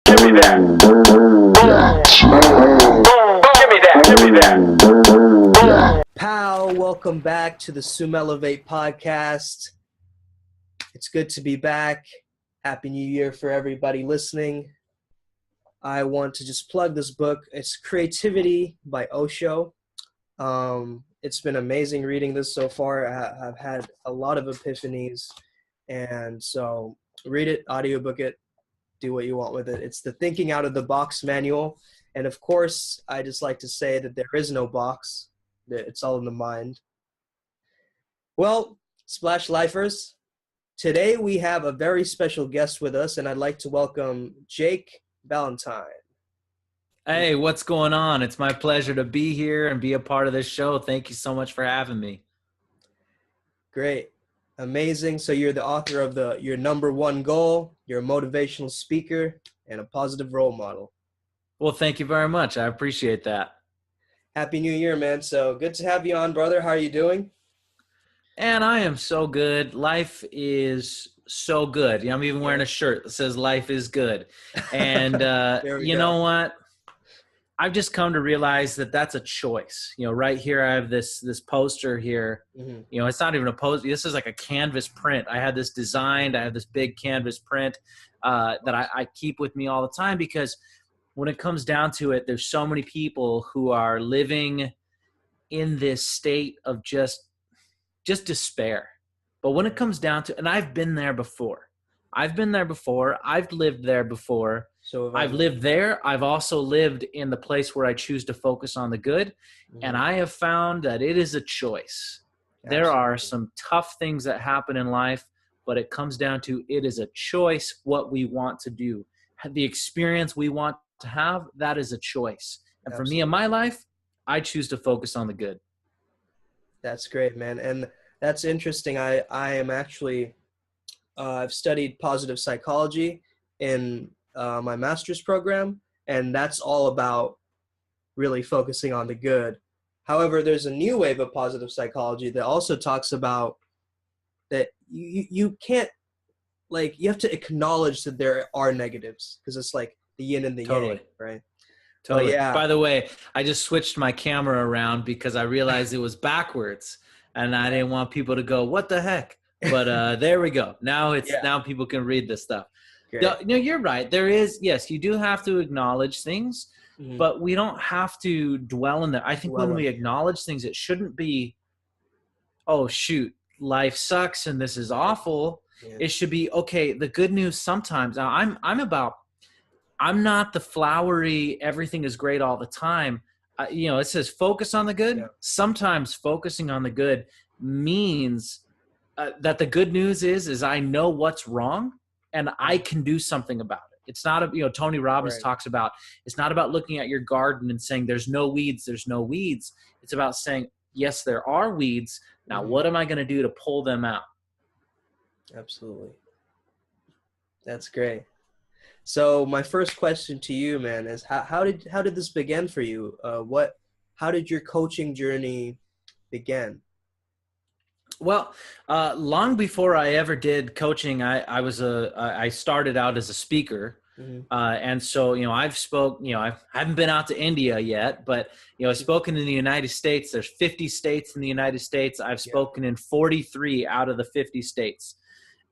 Give me that. Give me that. Give me that. Pow, welcome back to the SUMELEVATE Podcast. It's good to be back. Happy New Year for everybody listening. I want to just plug this book. It's Creativity by Osho. It's been amazing reading this so far. I've had a lot of epiphanies. And so read it, audiobook it, do what you want with it. It's the thinking out of the box manual. And of course, I just like to say that there is no box. It's all in the mind. Well, Splash Lifers, today we have a very special guest with us, and I'd like to welcome Jake Ballentine. Hey, what's going on? It's my pleasure to be here and be a part of this show. Thank you so much for having me. Great. Amazing. So you're the author of Your Number One Goal, you're a motivational speaker, and a positive role model. Well, thank you very much. I appreciate that. Happy New Year, man. So good to have you on, brother. How are you doing? And I am so good. Life is so good. I'm even wearing a shirt that says life is good. And you know what? I've just come to realize that that's a choice. Right here, I have this poster here. Mm-hmm. It's not even a poster. This is like a canvas print. I had this designed. I have this big canvas print that I keep with me all the time, because when it comes down to it, there's so many people who are living in this state of just despair. But when it comes down to, and I've been there before. I've lived there before. So I've lived there. I've also lived in the place where I choose to focus on the good. Mm-hmm. And I have found that it is a choice. Absolutely. There are some tough things that happen in life, but it comes down to, it is a choice what we want to do. The experience we want to have, that is a choice. And Absolutely. For me in my life, I choose to focus on the good. That's great, man. And that's interesting. I am actually, I've studied positive psychology in my master's program, and that's all about really focusing on the good. However, there's a new wave of positive psychology that also talks about that you can't, you have to acknowledge that there are negatives, because it's like the yin and the yang, right? Totally. Yeah. By the way, I just switched my camera around because I realized it was backwards, and I didn't want people to go, what the heck? But there we go. Now now people can read this stuff. No, you're right. There is, yes, you do have to acknowledge things, mm-hmm. but we don't have to dwell in there. I think when we acknowledge things, it shouldn't be, oh, shoot, life sucks and this is awful. Yeah. It should be, okay, the good news sometimes. Now, I'm not the flowery, everything is great all the time. It says focus on the good. Yeah. Sometimes focusing on the good means that the good news is I know what's wrong and I can do something about it. It's not Tony Robbins talks about, it's not about looking at your garden and saying there's no weeds. It's about saying, yes, there are weeds. Now, what am I going to do to pull them out? Absolutely. That's great. So my first question to you, man, is how did this begin for you? How did your coaching journey begin? Well, long before I ever did coaching, I started out as a speaker. Mm-hmm. And so, I haven't been out to India yet, but, I've spoken in the United States. There's 50 states in the United States. I've spoken in 43 out of the 50 states.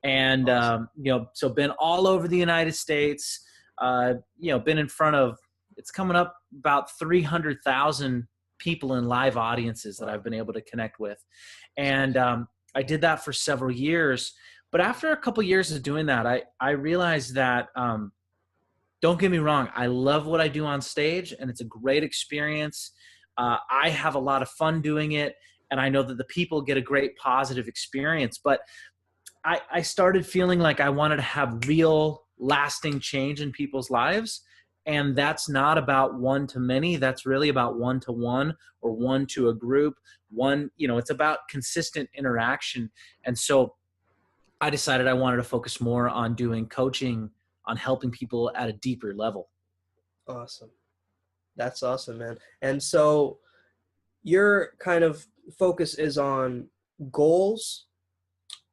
And, awesome. So been all over the United States, been in front of, it's coming up about 300,000 people in live audiences that I've been able to connect with. And I did that for several years. But after a couple of years of doing that, I realized that, don't get me wrong, I love what I do on stage, and it's a great experience. I have a lot of fun doing it, and I know that the people get a great positive experience. But I started feeling like I wanted to have real lasting change in people's lives. And that's not about one to many. That's really about one to one or one to a group. It's about consistent interaction. And so I decided I wanted to focus more on doing coaching, on helping people at a deeper level. Awesome. That's awesome, man. And so your kind of focus is on goals.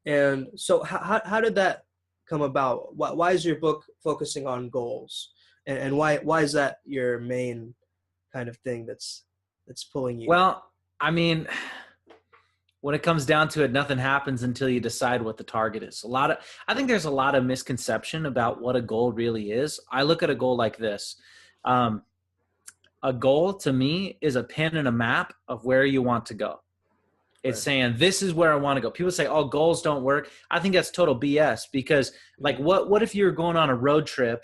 And so how did that come about? Why is your book focusing on goals? And why is that your main kind of thing that's pulling you? Well, I mean, when it comes down to it, nothing happens until you decide what the target is. I think there's a lot of misconception about what a goal really is. I look at a goal like this. A goal to me is a pin and a map of where you want to go. It's saying, this is where I want to go. People say, oh, goals don't work. I think that's total BS, because like, what if you're going on a road trip,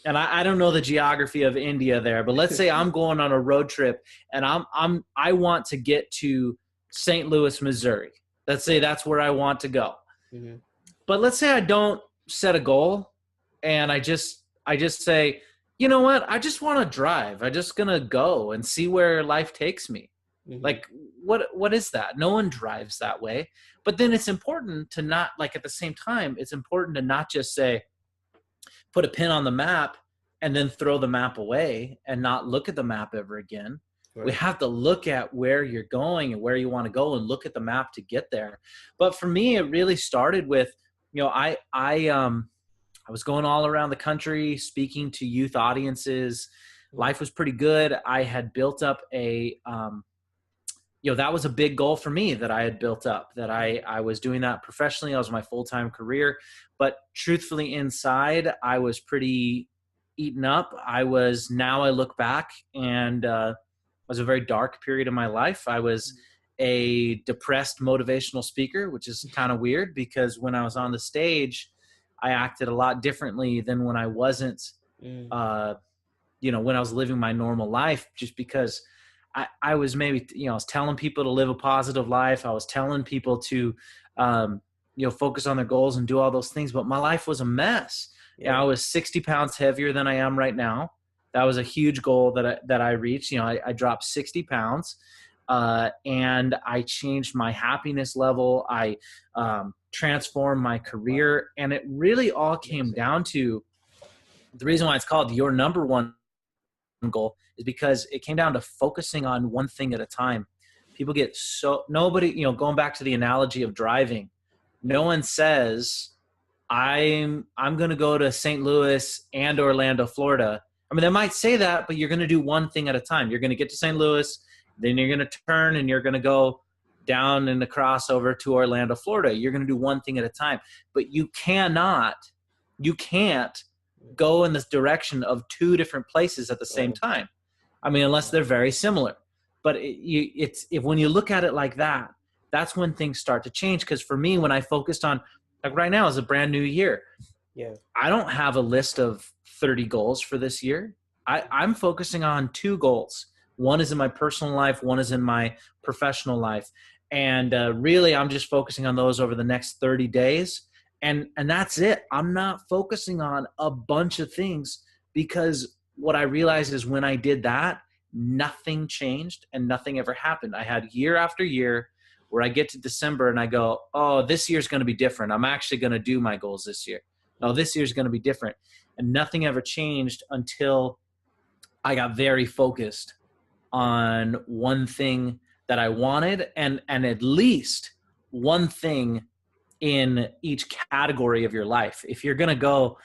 and I don't know the geography of India there, but let's say I'm going on a road trip and I want to get to St. Louis, Missouri. Let's say that's where I want to go. Mm-hmm. But let's say I don't set a goal, and I just say, you know what? I just want to drive. I'm just going to go and see where life takes me. Mm-hmm. Like, what is that? No one drives that way. But then it's important to not, like, at the same time, it's important to not just say, put a pin on the map and then throw the map away and not look at the map ever again. Right. We have to look at where you're going and where you want to go and look at the map to get there. But for me, it really started with, you know, I was going all around the country speaking to youth audiences. Life was pretty good. I had built up that was a big goal for me that I had built up, that I was doing that professionally. I was my full-time career, but truthfully inside, I was pretty eaten up. Now I look back, and it was a very dark period of my life. I was a depressed motivational speaker, which is kind of weird, because when I was on the stage, I acted a lot differently than when I wasn't, when I was living my normal life, just because I was maybe, I was telling people to live a positive life. I was telling people to, focus on their goals and do all those things, but my life was a mess. Yeah. I was 60 pounds heavier than I am right now. That was a huge goal that I reached. I dropped 60 pounds, and I changed my happiness level. I transformed my career, and it really all came down to the reason why it's called your number one goal is because it came down to focusing on one thing at a time. People get nobody, going back to the analogy of driving, no one says, I'm going to go to St. Louis and Orlando, Florida. I mean, they might say that, but you're going to do one thing at a time. You're going to get to St. Louis, then you're going to turn and you're going to go down and across over to Orlando, Florida. You're going to do one thing at a time, but you can't go in this direction of two different places at the same time. I mean, unless they're very similar. But when you look at it like that, that's when things start to change. Because for me, when I focused on, like right now is a brand new year. Yeah, I don't have a list of 30 goals for this year. I'm focusing on 2 goals. One is in my personal life. One is in my professional life. And really, I'm just focusing on those over the next 30 days. And that's it. I'm not focusing on a bunch of things, because what I realized is when I did that, nothing changed and nothing ever happened. I had year after year where I get to December and I go, oh, this year's going to be different. I'm actually going to do my goals this year. No, this year's going to be different. And nothing ever changed until I got very focused on one thing that I wanted, and at least one thing in each category of your life. If you're going to go,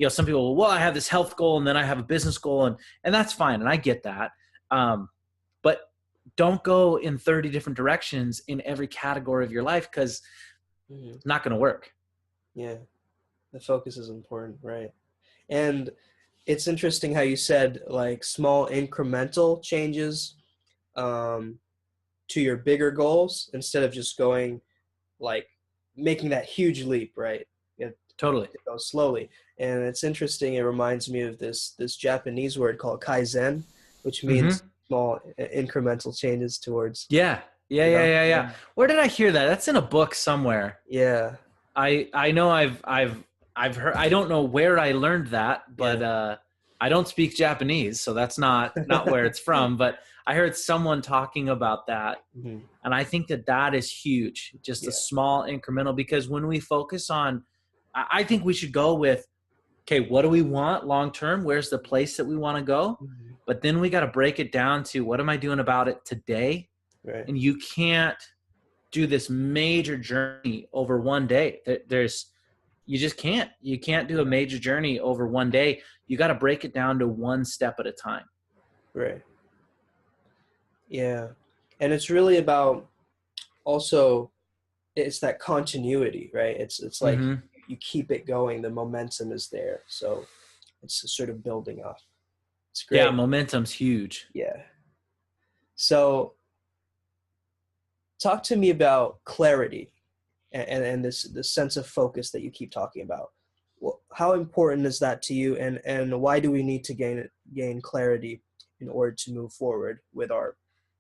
some people, well, I have this health goal and then I have a business goal, and that's fine. And I get that. But don't go in 30 different directions in every category of your life, because it's not going to work. Yeah. The focus is important. Right. And it's interesting how you said like small incremental changes, to your bigger goals instead of just going like making that huge leap, right? Totally. Go slowly. And it's interesting. It reminds me of this Japanese word called Kaizen, which means small incremental changes towards. Yeah. Where did I hear that? That's in a book somewhere. Yeah. I know I've heard, I don't know where I learned that, but I don't speak Japanese, so that's not where it's from, but I heard someone talking about that. Mm-hmm. And I think that is huge, just a small incremental, because when we focus on, I think we should go with, okay, what do we want long-term? Where's the place that we want to go? Mm-hmm. But then we got to break it down to, what am I doing about it today? Right. And you can't do this major journey over one day. There's You just can't. You can't do a major journey over one day. You got to break it down to one step at a time. Right. Yeah. And it's really about also, it's that continuity, right? It's like you keep it going. The momentum is there. So it's sort of building up. It's great. Yeah, momentum's huge. Yeah. So talk to me about clarity and this sense of focus that you keep talking about. Well, how important is that to you, and why do we need to gain clarity in order to move forward with our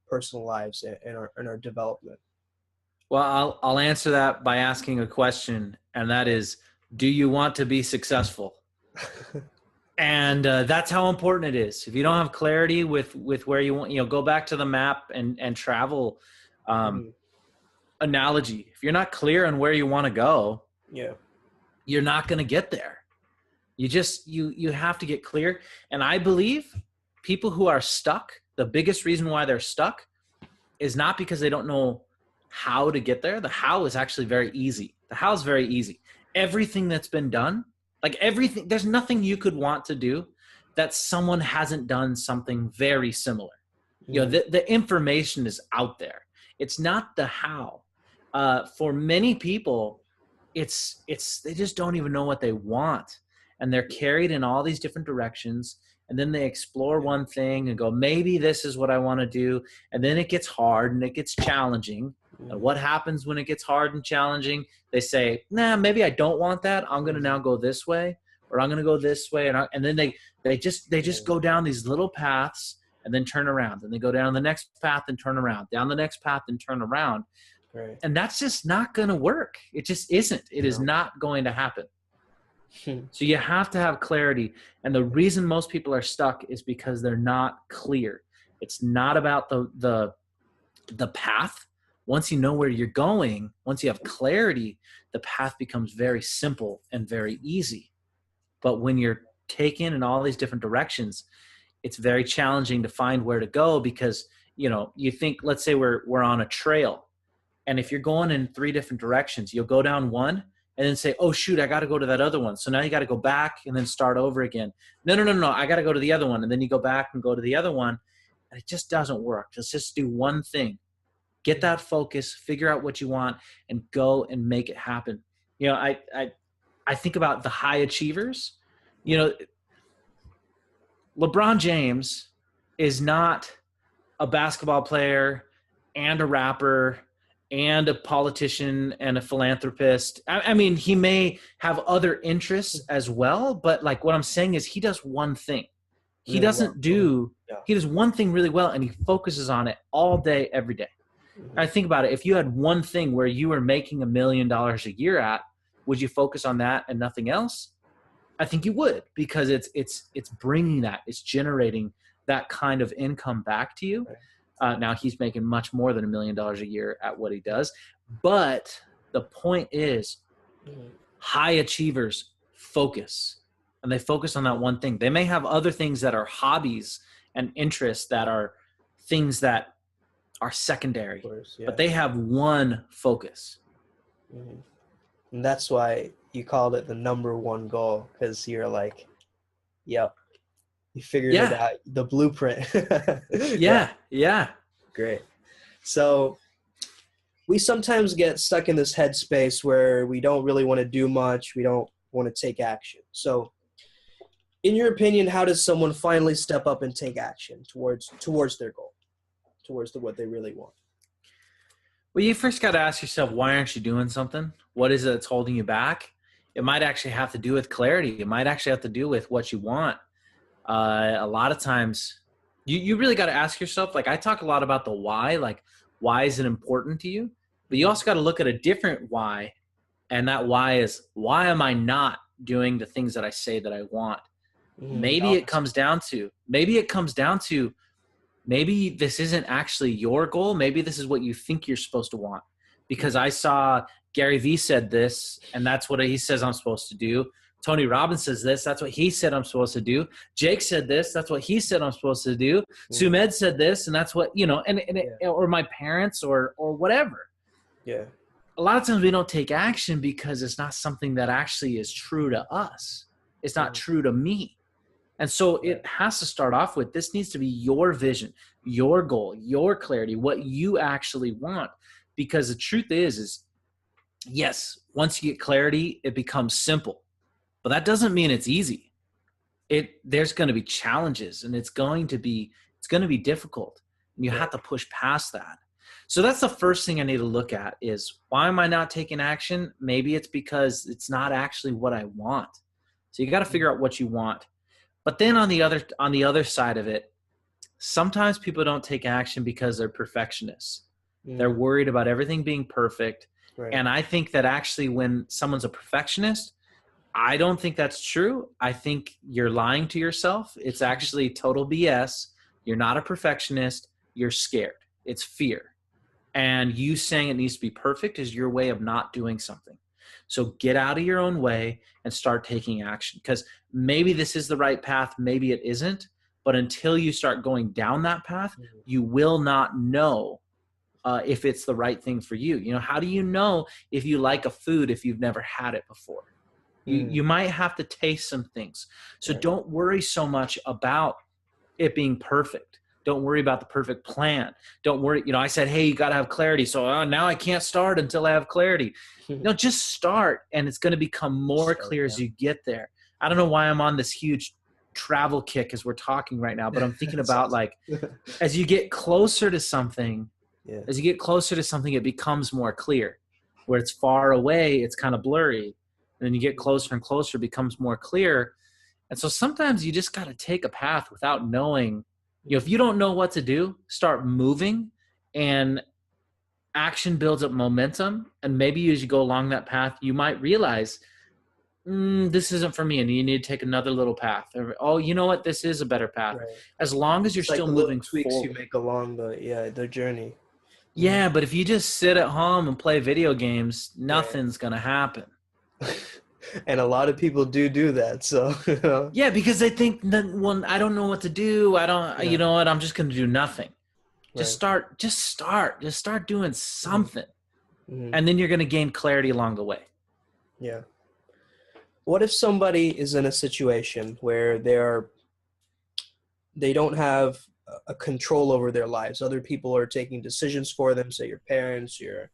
personal lives and our development? Well, I'll answer that by asking a question, and that is, do you want to be successful? And that's how important it is. If you don't have clarity with where you want, go back to the map and travel analogy. If you're not clear on where you want to go, you're not going to get there. You have to get clear. And I believe people who are stuck, the biggest reason why they're stuck is not because they don't know how to get there. The how is actually very easy. The how is very easy. Everything that's been done, like everything, there's nothing you could want to do that someone hasn't done something very similar. The information is out there. It's not the how. For many people, it's they just don't even know what they want, and they're carried in all these different directions. And then they explore one thing and go, maybe this is what I want to do. And then it gets hard and it gets challenging. And what happens when it gets hard and challenging? They say, nah, maybe I don't want that. I'm going to now go this way, or I'm going to go this way. And then they just go down these little paths and then turn around. And they go down the next path and turn around, down the next path and turn around. Right. And that's just not going to work. It just isn't. It is not going to happen. So you have to have clarity. And the reason most people are stuck is because they're not clear. It's not about the path. Once you know where you're going, once you have clarity, the path becomes very simple and very easy. But when you're taken in all these different directions, it's very challenging to find where to go because, you think, let's say we're on a trail. And if you're going in 3 different directions, you'll go down one and then say, oh, shoot, I got to go to that other one. So now you got to go back and then start over again. No, I got to go to the other one. And then you go back and go to the other one. And it just doesn't work. Let's just do one thing. Get that focus, figure out what you want, and go and make it happen. I think about the high achievers. LeBron James is not a basketball player and a rapper and a politician and a philanthropist. I mean, he may have other interests as well, but like what I'm saying is he does one thing. He does one thing really well, and he focuses on it all day, every day. I think about it. If you had one thing where you were making $1 million a year at, would you focus on that and nothing else? I think you would, because it's bringing that, it's generating that kind of income back to you. Now he's making much more than $1 million a year at what he does. But the point is, high achievers focus, and they focus on that one thing. They may have other things that are hobbies and interests that are things that are secondary, but they have one focus. And that's why you called it the number one goal, because you're like, yep, you figured it out, the blueprint. Yeah. Great. So we sometimes get stuck in this headspace where we don't really want to do much. We don't want to take action. So in your opinion, how does someone finally step up and take action towards their goal, towards what they really want? Well, you first got to ask yourself, why aren't you doing something? What is it that's holding you back? It might actually have to do with clarity. It might actually have to do with what you want. A lot of times you really got to ask yourself, like I talk a lot about the why, like why is it important to you? But you also got to look at a different why. And that why is, why am I not doing the things that I say that I want? Maybe it comes down to, maybe this isn't actually your goal. Maybe this is what you think you're supposed to want. Because I saw Gary Vee said this, and that's what he says I'm supposed to do. Tony Robbins says this, that's what he said I'm supposed to do. Jake said this, that's what he said I'm supposed to do. Sumed said this, and that's what, or my parents or whatever. Yeah. a lot of times we don't take action because it's not something that actually is true to us. It's not true to me. And so it has to start off with, this needs to be your vision, your goal, your clarity, what you actually want. Because the truth is yes, once you get clarity, it becomes simple. But that doesn't mean it's easy. There's going to be challenges, and it's going to be difficult. And you have to push past that. So that's the first thing I need to look at is, why am I not taking action? Maybe it's because it's not actually what I want. So you got to figure out what you want. But then on the other side of it, sometimes people don't take action because they're perfectionists. They're worried about everything being perfect. Right. And I think that actually when someone's a perfectionist, I don't think that's true. I think you're lying to yourself. It's actually total BS. You're not a perfectionist. You're scared. It's fear. And you saying it needs to be perfect is your way of not doing something. So get out of your own way and start taking action, because maybe this is the right path. Maybe it isn't. But until you start going down that path, you will not know if it's the right thing for you. You know, how do you know if you like a food if you've never had it before? You might have to taste some things. So don't worry so much about it being perfect. Don't worry about the perfect plan. Don't worry. You know, I said, hey, you got to have clarity. So now I can't start until I have clarity. No, just start. And it's going to become more clear as you get there. I don't know why I'm on this huge travel kick as we're talking right now, but I'm thinking about like, as you get closer to something, it becomes more clear. Where it's far away, it's kind of blurry. And then you get closer and closer, it becomes more clear. And so sometimes you just got to take a path without knowing. You know, if you don't know what to do, start moving, and action builds up momentum. And maybe as you go along that path, you might realize, this isn't for me, and you need to take another little path. Or, oh, you know what? This is a better path. Right. As long as you're still moving tweaks forward. You make along the journey. Yeah, but if you just sit at home and play video games, nothing's going to happen. And a lot of people do that. So yeah, because they think that, well, I don't know what to do. You know what? I'm just going to do nothing. Just start doing something. And then you're going to gain clarity along the way. Yeah. What if somebody is in a situation where they don't have a control over their lives? Other people are taking decisions for them. Say your parents, your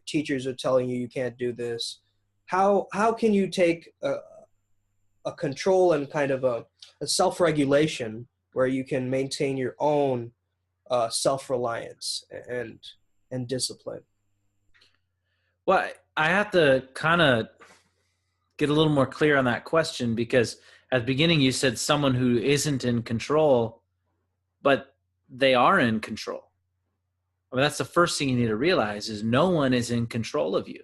teachers are telling you can't do this. How can you take a control and kind of a self-regulation where you can maintain your own self-reliance and discipline? Well, I have to kind of get a little more clear on that question, because at the beginning you said someone who isn't in control, but they are in control. I mean, that's the first thing you need to realize is no one is in control of you.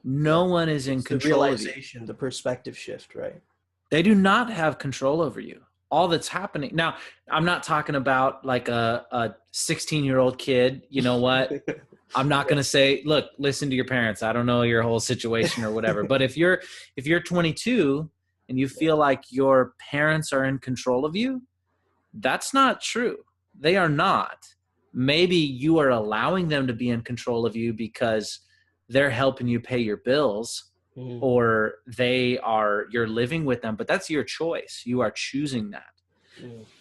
No one is in control of you. The realization, the perspective shift, right? They do not have control over you. All that's happening now, I'm not talking about like a 16-year-old kid. You know what? I'm not going to say, look, listen to your parents. I don't know your whole situation or whatever. But if you're 22 and you feel like your parents are in control of you, that's not true. They are not. Maybe you are allowing them to be in control of you because they're helping you pay your bills, or you're living with them, but that's your choice. You are choosing that.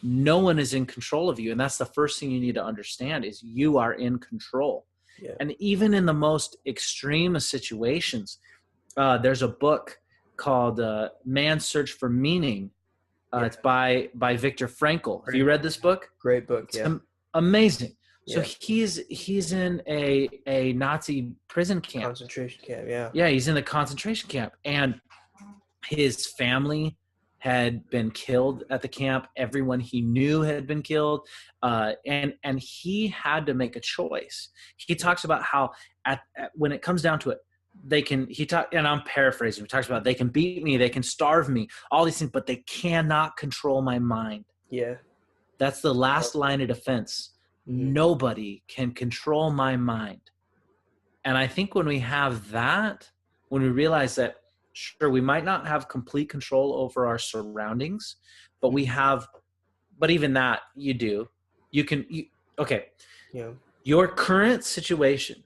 No one is in control of you. And that's the first thing you need to understand is you are in control. Yeah. And even in the most extreme of situations, there's a book called Man's Search for Meaning. It's by Viktor Frankl. Have you read this book? Great book. It's amazing. So he's in a Nazi prison camp. Concentration camp, yeah. Yeah, he's in the concentration camp. And his family had been killed at the camp. Everyone he knew had been killed. And he had to make a choice. He talks about how when it comes down to it, and I'm paraphrasing, he talks about they can beat me, they can starve me, all these things, but they cannot control my mind. Yeah. That's the last line of defense. Nobody can control my mind. And I think when we have that, when we realize that, sure, we might not have complete control over our surroundings, but even that you do. Okay. Yeah. Your current situation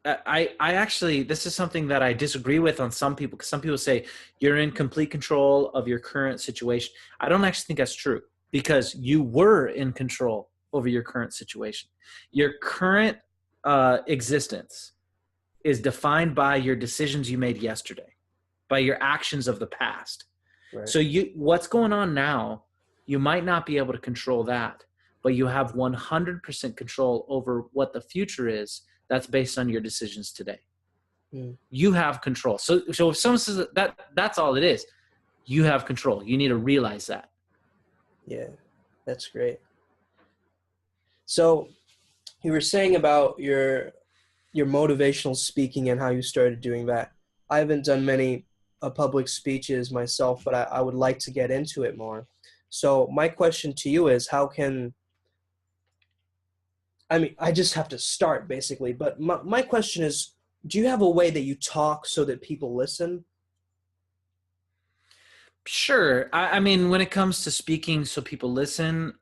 I actually, this is something that I disagree with on some people, because some people say you're in complete control of your current situation. I don't actually think that's true, because you were in control over your current situation. Your current existence is defined by your decisions you made yesterday, by your actions of the past. Right. So what's going on now, you might not be able to control that, but you have 100% control over what the future is. That's based on your decisions today. You have control. So if someone says that's all it is, you have control. You need to realize that. Yeah, that's great. So you were saying about your motivational speaking and how you started doing that. I haven't done many public speeches myself, but I would like to get into it more. So my question to you is, I just have to start basically, but my question is, do you have a way that you talk so that people listen? Sure. I mean, when it comes to speaking so people listen,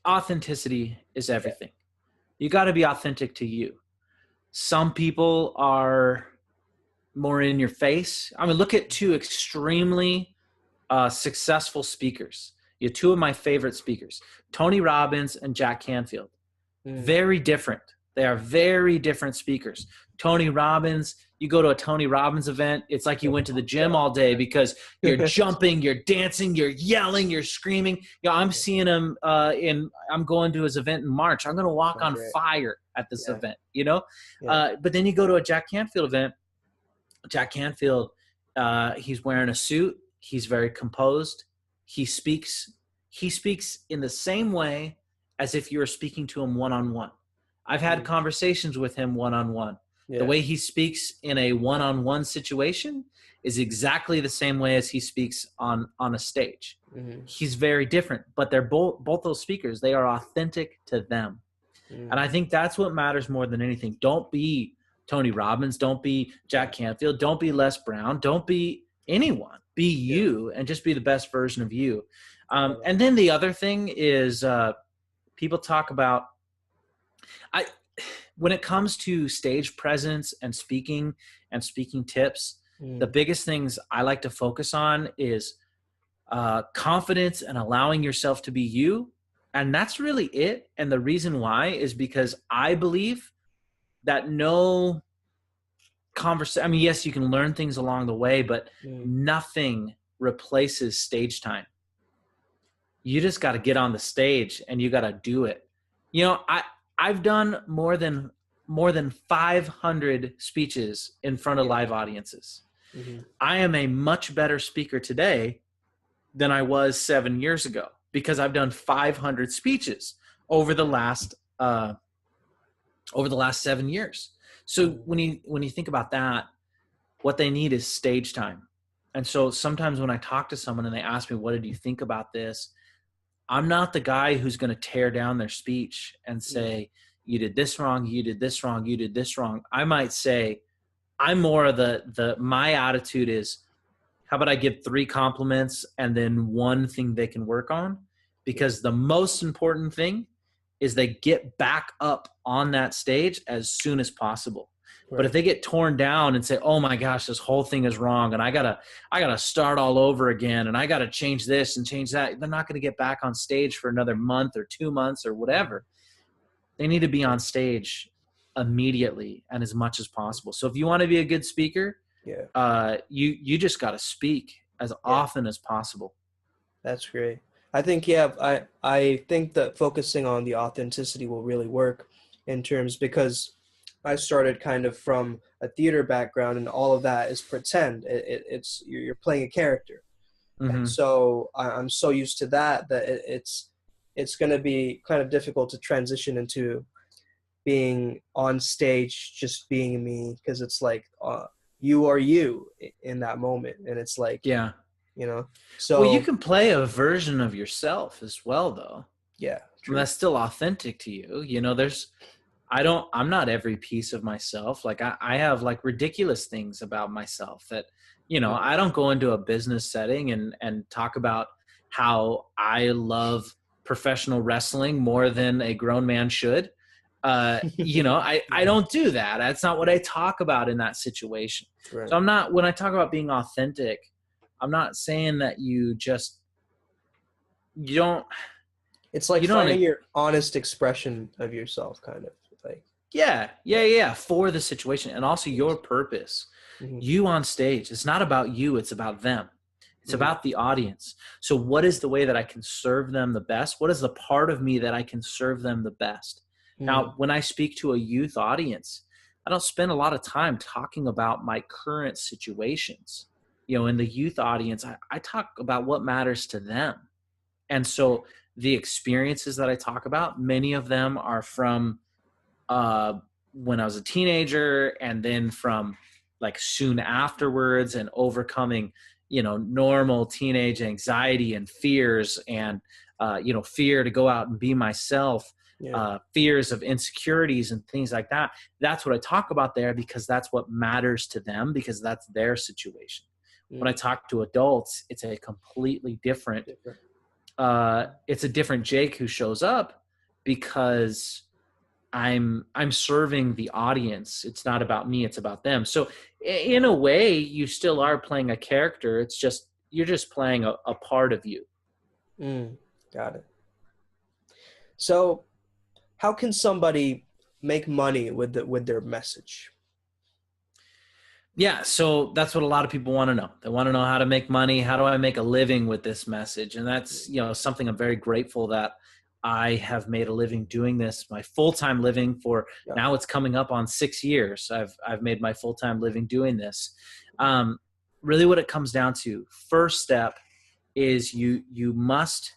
authenticity is everything. You got to be authentic to you. Some people are more in your face. I mean, look at two extremely successful speakers. You're two of my favorite speakers, Tony Robbins and Jack Canfield. Very different. They are very different speakers. Tony Robbins, you go to a Tony Robbins event, it's like you went to the gym all day, because you're jumping, you're dancing, you're yelling, you're screaming. You know, I'm seeing him I'm going to his event in March. I'm going to walk on fire at this event, you know? But then you go to a Jack Canfield event. Jack Canfield, he's wearing a suit. He's very composed. He speaks in the same way as if you were speaking to him one-on-one. I've had conversations with him one-on-one. The way he speaks in a one-on-one situation is exactly the same way as he speaks on a stage. He's very different, but they're both those speakers. They are authentic to them. And I think that's what matters more than anything. Don't be Tony Robbins. Don't be Jack Canfield. Don't be Les Brown. Don't be anyone. Be you, and just be the best version of you. And then the other thing is people talk about, when it comes to stage presence and speaking tips, the biggest things I like to focus on is confidence and allowing yourself to be you. And that's really it. And the reason why is because I believe that no conversation, I mean, yes, you can learn things along the way, but nothing replaces stage time. You just got to get on the stage and you got to do it. You know, I've done more than 500 speeches in front of live audiences. I am a much better speaker today than I was 7 years ago, because I've done 500 speeches over the last 7 years. So when you think about that, what they need is stage time. And so sometimes when I talk to someone and they ask me, what did you think about this? I'm not the guy who's going to tear down their speech and say, you did this wrong, you did this wrong, you did this wrong. I might say, I'm more of my attitude is, how about I give 3 compliments and then 1 thing they can work on? Because the most important thing is they get back up on that stage as soon as possible. Right. But if they get torn down and say, oh my gosh, this whole thing is wrong, and I gotta start all over again, and I gotta change this and change that, they're not gonna get back on stage for another month or 2 months or whatever. They need to be on stage immediately and as much as possible. So if you want to be a good speaker, you just got to speak as often as possible. That's great. I think, I think that focusing on the authenticity will really work in terms, because I started kind of from a theater background, and all of that is pretend. It's you're playing a character. And so I'm so used to that it's going to be kind of difficult to transition into being on stage, just being me, because it's like you are you in that moment, and it's like, you know. So well, you can play a version of yourself as well, though. Yeah, true. And that's still authentic to you. You know, I'm not every piece of myself. Like I have like ridiculous things about myself that, you know, I don't go into a business setting and talk about how I love professional wrestling more than a grown man should. I don't do that. That's not what I talk about in that situation. Right. So when I talk about being authentic, I'm not saying that you don't. It's like You don't. finding your honest expression of yourself, kind of like. Yeah. For the situation, and also your purpose. Mm-hmm. You on stage. It's not about you. It's about them. It's about the audience. So what is the way that I can serve them the best? What is the part of me that I can serve them the best? Now, when I speak to a youth audience, I don't spend a lot of time talking about my current situations. In the youth audience, I talk about what matters to them. And so the experiences that I talk about, many of them are from when I was a teenager, and then from like soon afterwards, and overcoming, normal teenage anxiety and fears, and, fear to go out and be myself. Fears of insecurities and things like that. That's what I talk about there, because that's what matters to them, because that's their situation. When I talk to adults, it's a completely different. It's a different Jake who shows up, because I'm serving the audience. It's not about me, it's about them. So in a way, you still are playing a character. It's just you're just playing a part of you. Got it. So how can somebody make money with their message? Yeah, so that's what a lot of people want to know. They want to know how to make money. How do I make a living with this message? And that's, something I'm very grateful that I have made a living doing this, my full-time living for now. It's coming up on 6 years. I've made my full-time living doing this. Really what it comes down to, first step is you must,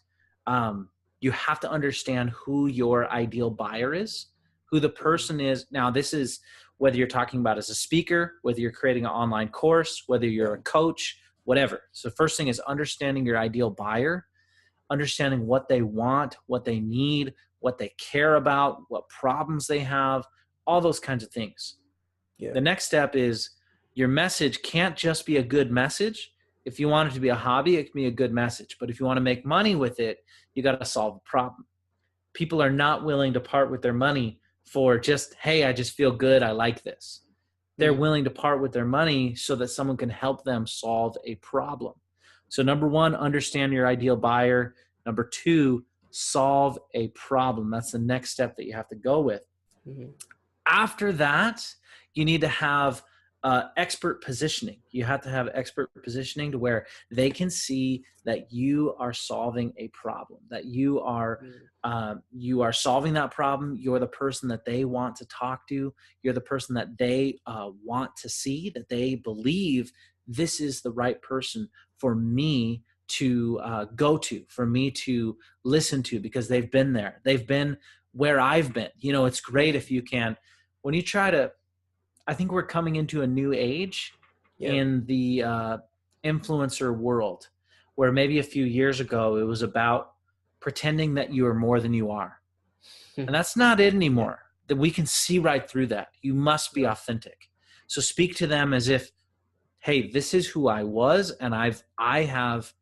you have to understand who your ideal buyer is, who the person is. Now, this is whether you're talking about as a speaker, whether you're creating an online course, whether you're a coach, whatever. So first thing is understanding your ideal buyer, understanding what they want, what they need, what they care about, what problems they have, all those kinds of things. The next step is your message can't just be a good message. If you want it to be a hobby, it can be a good message. But if you want to make money with it, you got to solve a problem. People are not willing to part with their money for just, hey, I just feel good, I like this. They're willing to part with their money so that someone can help them solve a problem. So number one, understand your ideal buyer. Number two, solve a problem. That's the next step that you have to go with. After that, you need to have expert positioning. You have to have expert positioning to where they can see that you are solving a problem, that you are solving that problem. You're the person that they want to talk to. You're the person that they want to see, that they believe this is the right person for me to go to, for me to listen to, because they've been there. They've been where I've been. It's great if you can, when you try to, I think we're coming into a new age in the influencer world, where maybe a few years ago it was about pretending that you are more than you are. And that's not it anymore. That we can see right through that. You must be authentic. So speak to them as if, hey, this is who I was, and I have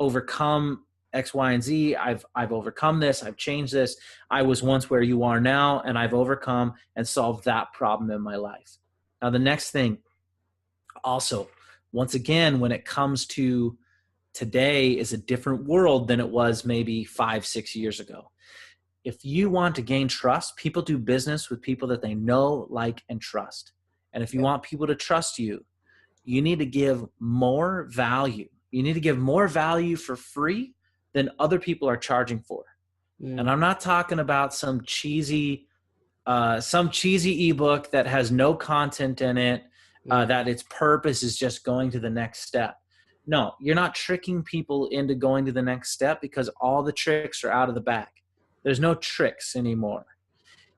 overcome X, Y, and Z. I've overcome this. I've changed this. I was once where you are now, and I've overcome and solved that problem in my life. Now, the next thing also, once again, when it comes to today, is a different world than it was maybe 5-6 years ago. If you want to gain trust, people do business with people that they know, like, and trust. And if you want people to trust you, you need to give more value. You need to give more value for free than other people are charging for. And I'm not talking about some cheesy ebook that has no content in it, that its purpose is just going to the next step. No, you're not tricking people into going to the next step, because all the tricks are out of the bag. There's no tricks anymore.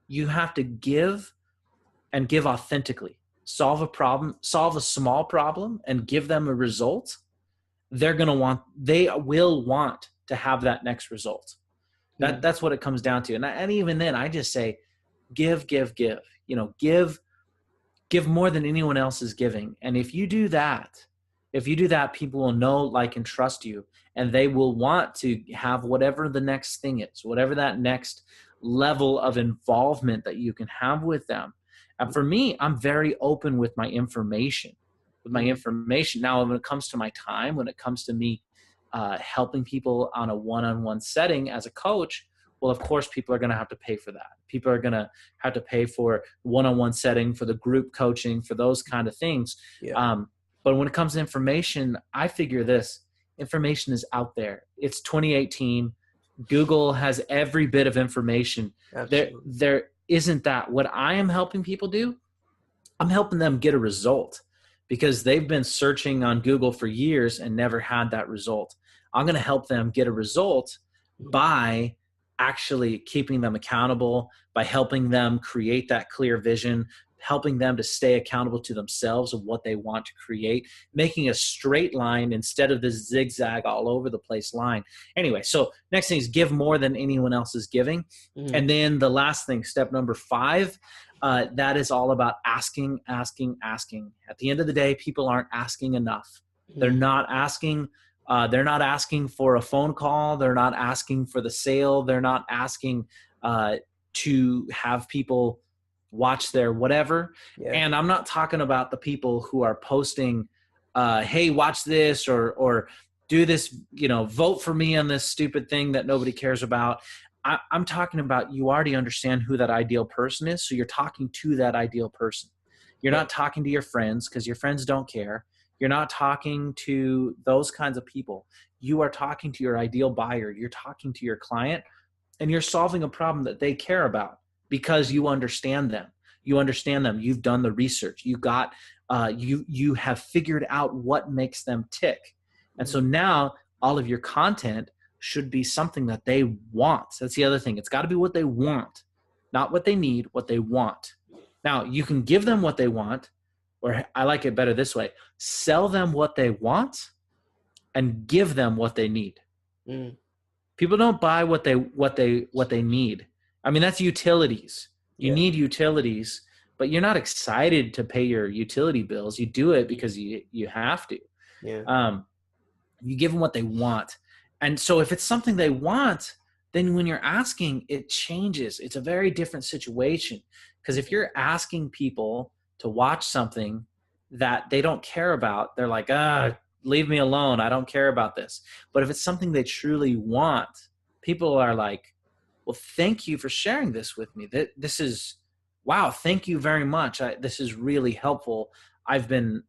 You have to give, and give authentically. Solve a problem, solve a small problem, and give them a result. They will want to have that next result. That's what it comes down to. And even then, I just say, give. Give more than anyone else is giving. And if you do that, people will know, like, and trust you, and they will want to have whatever the next thing is, whatever that next level of involvement that you can have with them. And for me, I'm very open with my information. Now, when it comes to my time, when it comes to me helping people on a one-on-one setting as a coach, well, of course, people are going to have to pay for that. People are going to have to pay for one-on-one setting, for the group coaching, for those kind of things. Yeah. But when it comes to information, I figure this: information is out there. It's 2018. Google has every bit of information. There isn't that. What I am helping people do, I'm helping them get a result, because they've been searching on Google for years and never had that result. I'm going to help them get a result by actually keeping them accountable, by helping them create that clear vision, helping them to stay accountable to themselves of what they want to create, making a straight line instead of this zigzag all over the place line. Anyway, so next thing is give more than anyone else is giving. And then the last thing, step number 5, that is all about asking. At the end of the day, people aren't asking enough. They're not asking. They're not asking for a phone call. They're not asking for the sale. They're not asking to have people watch their whatever. Yeah. And I'm not talking about the people who are posting, hey, watch this or do this, vote for me on this stupid thing that nobody cares about. I'm talking about, you already understand who that ideal person is. So you're talking to that ideal person. You're not talking to your friends, because your friends don't care. You're not talking to those kinds of people. You are talking to your ideal buyer. You're talking to your client, and you're solving a problem that they care about because you understand them. You've done the research. You have figured out what makes them tick. And so now all of your content should be something that they want. That's the other thing. It's got to be what they want, not what they need, what they want. Now, you can give them what they want, or I like it better this way: sell them what they want and give them what they need. People don't buy what they need. I mean, that's utilities. You need utilities, but you're not excited to pay your utility bills. You do it because you have to. Yeah. You give them what they want. And so if it's something they want, then when you're asking, it changes. It's a very different situation. Because if you're asking people to watch something that they don't care about, they're like, leave me alone. I don't care about this. But if it's something they truly want, people are like, well, thank you for sharing this with me. This is, wow, thank you very much. This is really helpful. I've been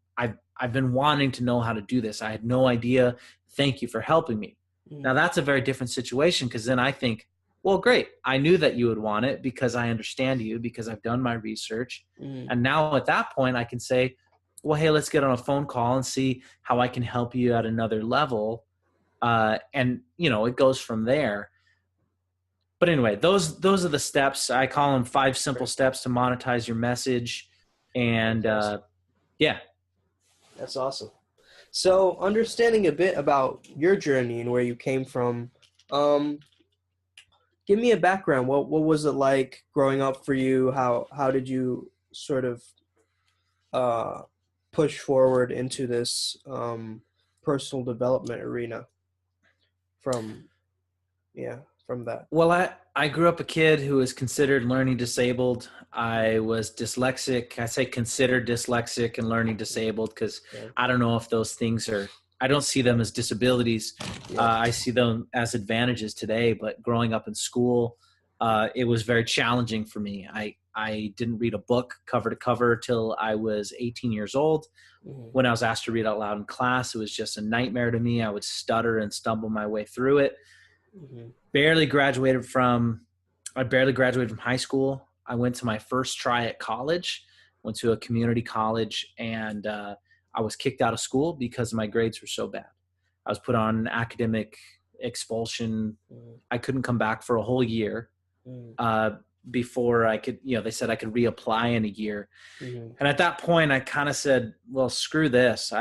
wanting to know how to do this. I had no idea. Thank you for helping me. Now that's a very different situation, because then I think, well, great. I knew that you would want it because I understand you, because I've done my research. And now at that point I can say, well, hey, let's get on a phone call and see how I can help you at another level. And it goes from there. But anyway, those are the steps. I call them 5 simple steps to monetize your message. And yeah. That's awesome. So understanding a bit about your journey and where you came from, give me a background. What was it like growing up for you? How did you sort of push forward into this personal development arena from that? Well, I grew up a kid who was considered learning disabled. I was dyslexic. I say considered dyslexic and learning disabled because I don't know if those things I don't see them as disabilities. I see them as advantages today. But growing up in school, it was very challenging for me. I didn't read a book cover to cover till I was 18 years old. When I was asked to read out loud in class, it was just a nightmare to me. I would stutter and stumble my way through it. I barely graduated from high school. I went to my first try at college, went to a community college, and I was kicked out of school because my grades were so bad. I was put on academic expulsion. I couldn't come back for a whole year before I could, they said I could reapply in a year. And at that point I kind of said, well, screw this.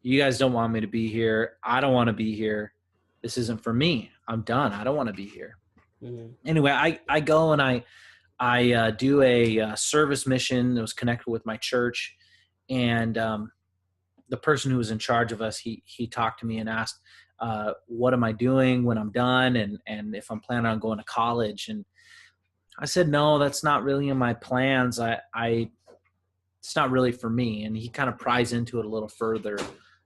You guys don't want me to be here. I don't want to be here. This isn't for me. I'm done. I don't want to be here. Anyway, I go and I do a service mission that was connected with my church. And the person who was in charge of us, he talked to me and asked, what am I doing when I'm done, and if I'm planning on going to college. And I said, no, that's not really in my plans. It's not really for me. And he kind of pries into it a little further.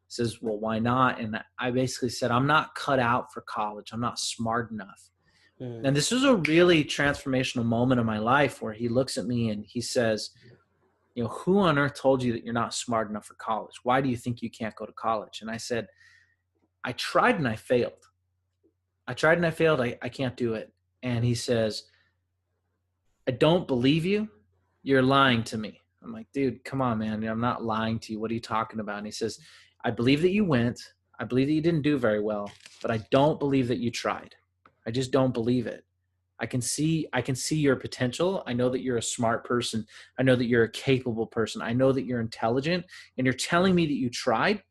Says, well, why not? And I basically said, I'm not cut out for college. I'm not smart enough. And this was a really transformational moment in my life where he looks at me and he says, you know, who on earth told you that you're not smart enough for college? Why do you think you can't go to college? And I said, I tried and I failed. I can't do it. And he says, I don't believe you. You're lying to me. I'm like, dude, come on, man. I'm not lying to you. What are you talking about? And he says, I believe that you went. I believe that you didn't do very well, but I don't believe that you tried. I just don't believe it. I can see your potential. I know that you're a smart person. I know that you're a capable person. I know that you're intelligent, and you're telling me that you tried.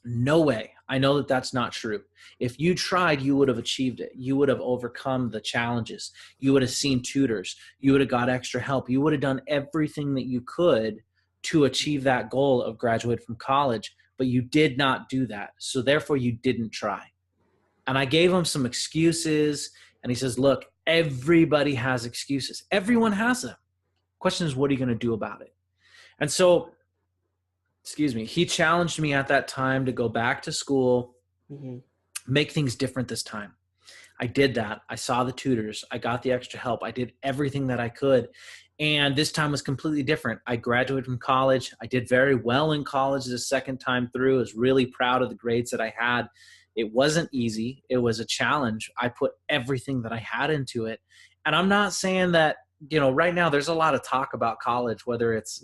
No way. I know that that's not true. If you tried, you would have achieved it. You would have overcome the challenges. You would have seen tutors. You would have got extra help. You would have done everything that you could to achieve that goal of graduate from college, but you did not do that. So therefore you didn't try. And I gave him some excuses, and he says, look, everybody has excuses. Everyone has them. Question is, what are you going to do about it? And so, he challenged me at that time to go back to school, make things different this time. I did that. I saw the tutors. I got the extra help. I did everything that I could. And this time was completely different. I graduated from college. I did very well in college the second time through. I was really proud of the grades that I had. It wasn't easy. It was a challenge. I put everything that I had into it. And I'm not saying that, you know, right now there's a lot of talk about college, whether it's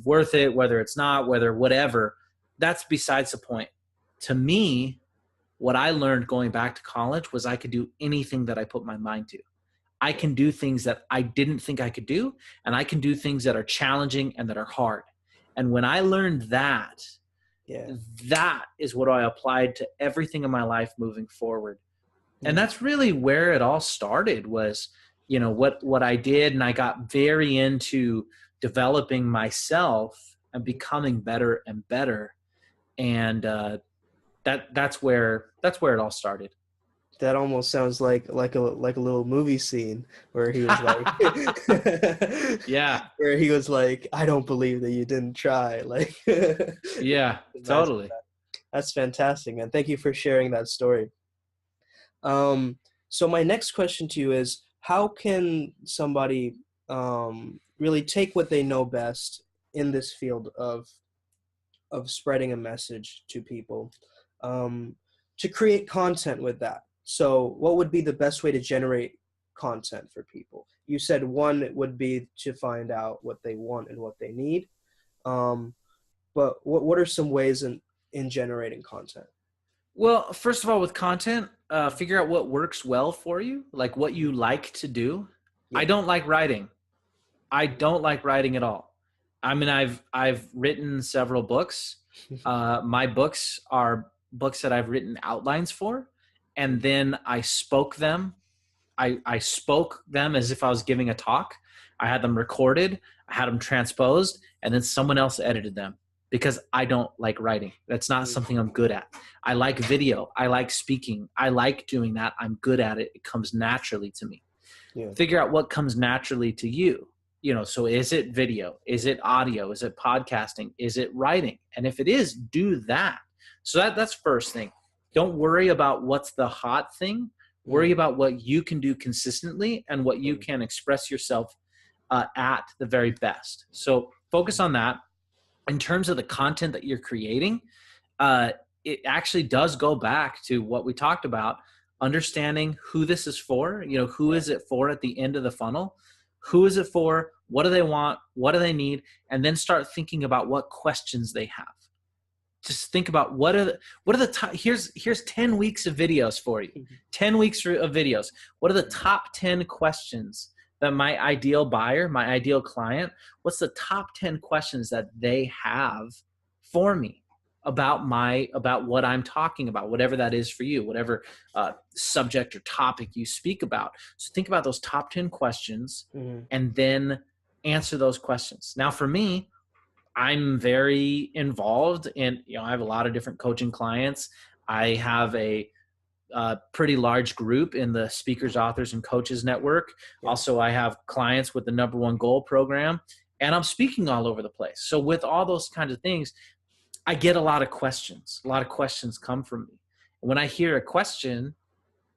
worth it, whether it's not, whether whatever. That's besides the point. To me, what I learned going back to college was I could do anything that I put my mind to. I can do things that I didn't think I could do, and I can do things that are challenging and that are hard. And when I learned that, that is what I applied to everything in my life moving forward. And that's really where it all started was, you know, what I did. And I got very into developing myself and becoming better and better. And that's where it all started. That almost sounds like a little movie scene where he was like, where he was like, I don't believe that you didn't try. Like, yeah, totally. That's fantastic, man. Thank you for sharing that story. So my next question to you is, how can somebody really take what they know best in this field of spreading a message to people, to create content with that? So what would be the best way to generate content for people? You said one would be to find out what they want and what they need. But what are some ways in generating content? Well, first of all, with content, figure out what works well for you, like what you like to do. Yeah. I don't like writing. I don't like writing at all. I mean, I've written several books. My books are books that I've written outlines for, and then I spoke them. I spoke them as if I was giving a talk. I had them recorded. I had them transposed, and then someone else edited them because I don't like writing. That's not something I'm good at. I like video. I like speaking. I like doing that. I'm good at it. It comes naturally to me. Yeah. Figure out what comes naturally to you. You know, so is it video? Is it audio? Is it podcasting? Is it writing? And if it is, do that. So that's first thing. Don't worry about what's the hot thing. Worry about what you can do consistently and what you can express yourself at the very best. So focus on that. In terms of the content that you're creating, it actually does go back to what we talked about, understanding who this is for. You know, who is it for at the end of the funnel? Who is it for? What do they want? What do they need? And then start thinking about what questions they have. Just think about what are the top, here's 10 weeks of videos for you. 10 weeks of videos. What are the top 10 questions that my ideal buyer, my ideal client, what's the top 10 questions that they have for me about what I'm talking about, whatever that is for you, whatever subject or topic you speak about. So think about those top 10 questions and then answer those questions. Now for me, I'm very involved in, you know, I have a lot of different coaching clients. I have a pretty large group in the Speakers, Authors, and Coaches Network. Yeah. Also, I have clients with the Number One Goal program, and I'm speaking all over the place. So with all those kinds of things, I get a lot of questions. A lot of questions come from me. When I hear a question,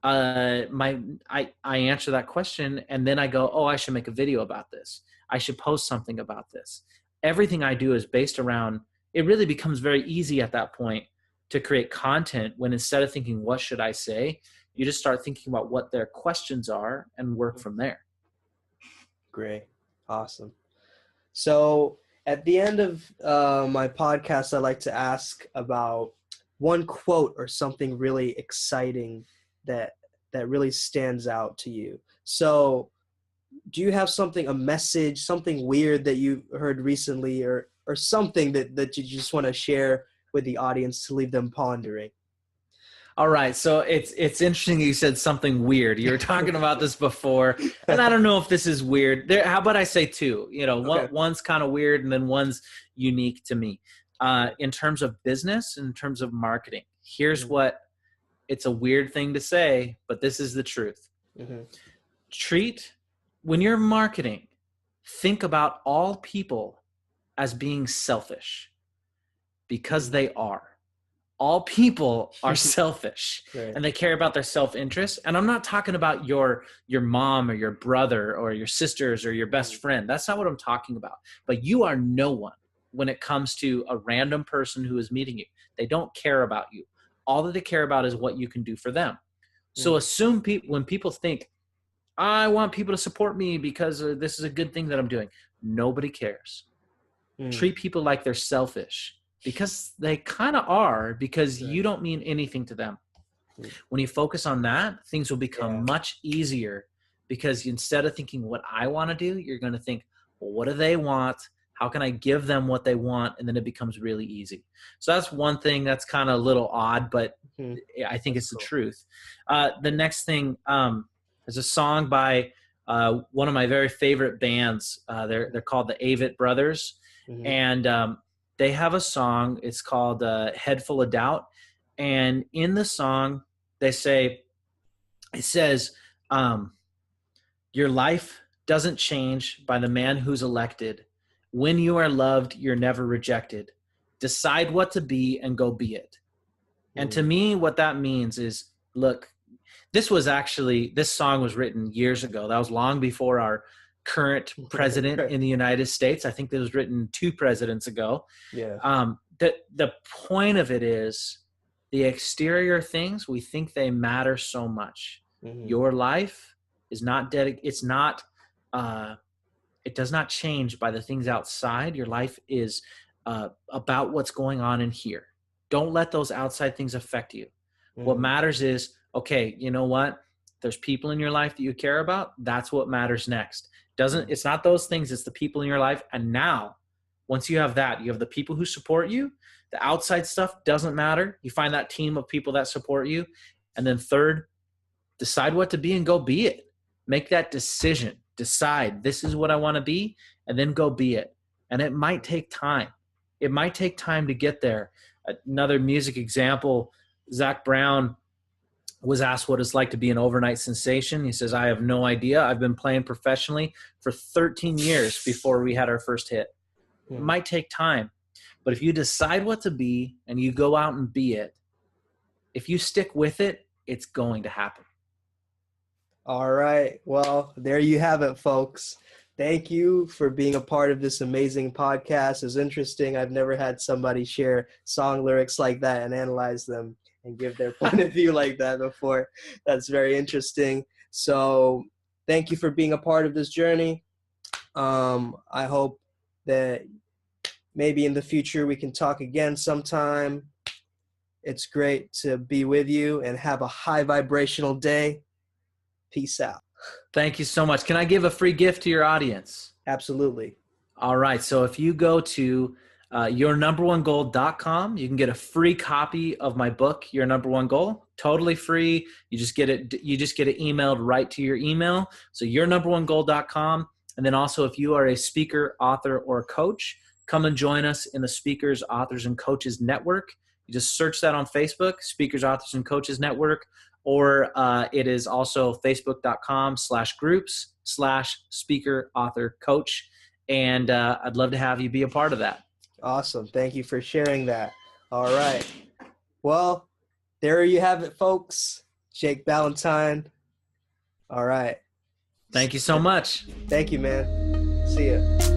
I answer that question, and then I go, oh, I should make a video about this. I should post something about this. Everything I do is based around, it really becomes very easy at that point to create content when instead of thinking, what should I say? You just start thinking about what their questions are and work from there. Great. Awesome. So at the end of my podcast, I like to ask about one quote or something really exciting that really stands out to you. So do you have something, a message, something weird that you heard recently, or something that you just want to share with the audience to leave them pondering? All right. So it's interesting you said something weird. You were talking about this before, and I don't know if this is weird. How about I say two? Okay. One's kind of weird, and then one's unique to me. In terms of business, in terms of marketing, here's what, it's a weird thing to say, but this is the truth. When you're marketing, think about all people as being selfish, because they are. All people are selfish, Right. and they care about their self-interest. And I'm not talking about your mom or your brother or your sisters or your best friend. That's not what I'm talking about. But you are no one when it comes to a random person who is meeting you. They don't care about you. All that they care about is what you can do for them. So assume when people think, I want people to support me because this is a good thing that I'm doing. Nobody cares. Treat people like they're selfish, because they kind of are, because you don't mean anything to them. When you focus on that, things will become much easier, because instead of thinking what I want to do, you're going to think, well, what do they want? How can I give them what they want? And then it becomes really easy. So that's one thing that's kind of a little odd, but I think it's the truth. The next thing is a song by one of my very favorite bands. They're called the Avett Brothers. And they have a song. It's called Head Full of Doubt. And in the song, it says, your life doesn't change by the man who's elected. When you are loved, you're never rejected. Decide what to be and go be it. And to me, what that means is, look, this song was written years ago. That was long before our current president in the United States. I think that was written 2 presidents ago. The point of it is, the exterior things, we think they matter so much. Your life is not it does not change by the things outside. Your life is about what's going on in here. Don't let those outside things affect you. What matters is, okay, you know what? There's people in your life that you care about. That's what matters next. It's not those things, it's the people in your life. And now, once you have that, you have the people who support you. The outside stuff doesn't matter. You find that team of people that support you. And then third, decide what to be and go be it. Make that decision. Decide, this is what I want to be, and then go be it. And it might take time. It might take time to get there. Another music example, Zach Brown was asked what it's like to be an overnight sensation. He says, I have no idea. I've been playing professionally for 13 years before we had our first hit. It might take time. But if you decide what to be and you go out and be it, if you stick with it, it's going to happen. All right. Well, there you have it, folks. Thank you for being a part of this amazing podcast. It's interesting. I've never had somebody share song lyrics like that and analyze them and give their point of view like that before. That's very interesting. So thank you for being a part of this journey. I hope that maybe in the future we can talk again sometime. It's great to be with you, and have a high vibrational day. Peace out. Thank you so much. Can I give a free gift to your audience? Absolutely. All right. So if you go to yournumberonegoal.com, you can get a free copy of my book, Your Number One Goal, totally free. You just get it emailed right to your email. So yournumberonegoal.com. And then also, if you are a speaker, author, or coach, come and join us in the Speakers, Authors, and Coaches Network. You just search that on Facebook, Speakers, Authors, and Coaches Network, or it is also facebook.com/groups/speaker, author, coach. And I'd love to have you be a part of that. Awesome. Thank you for sharing that. All right. Well, there you have it, folks. Jake Ballentine. All right. Thank you so much. Thank you, man. See ya.